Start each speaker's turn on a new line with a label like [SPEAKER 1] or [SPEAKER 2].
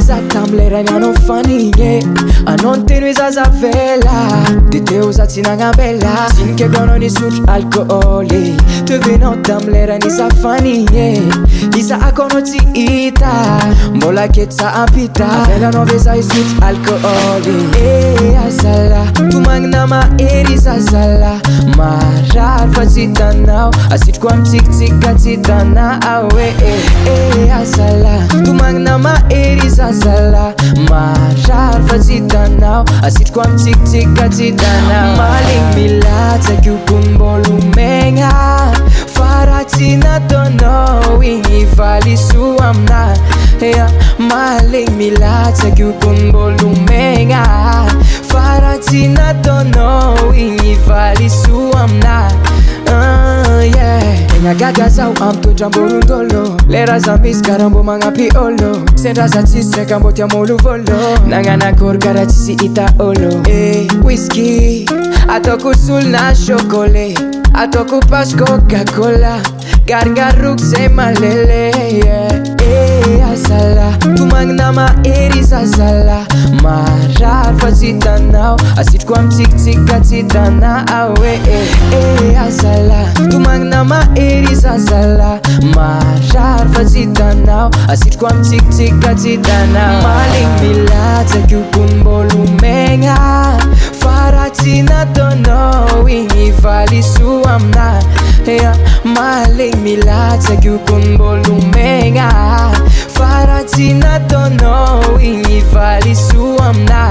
[SPEAKER 1] za tamlerany anao fanigny anao nteny hoe zazavela de teo za tsy nagnambela sinikeko anao nisotro alcool tevenao tamlerany za fanigny isa akonao tsy hita mbola keto za ampita avelanao ve za hisotro alcool azala tomagnina mahery zazala marary fa tsy hitanao asitroko amitsikotsika tsy hitanao azala tomagnina mahery zazala marary fa tsy hitanao asitroko amitsikotsika tsy hitanao malegny milatsaky okonymbolomegna fa raha tsy nataonao igny valiso amina malegny milatsaky okonymbolomegna fa raha tsy nataonao igny valiso amina tegna gaga zaho amitoetramborondolo lera za misy karaha mbo magnampy olo sendra za tsisy traika mbo tiamolo volo nagnanakory karaha tsisy hita olo whisky ataoko solo na chocolat ataoko pasy coca-cola garingaroko zay malele azala tomagnina mahery zazala marary fa tsy hitanao asitroko amitsikotsika tsy hitanao azala tomagnina mahery zazala marary fa tsy hitanao asitroko amitsikotsika tsy hitanao malegny milatsaky okonymbolomegna fa raha tsy nataonao igny valiso amina malegny milatsaky okonymbolomegna fa raha tsy nataonao igny valiso amina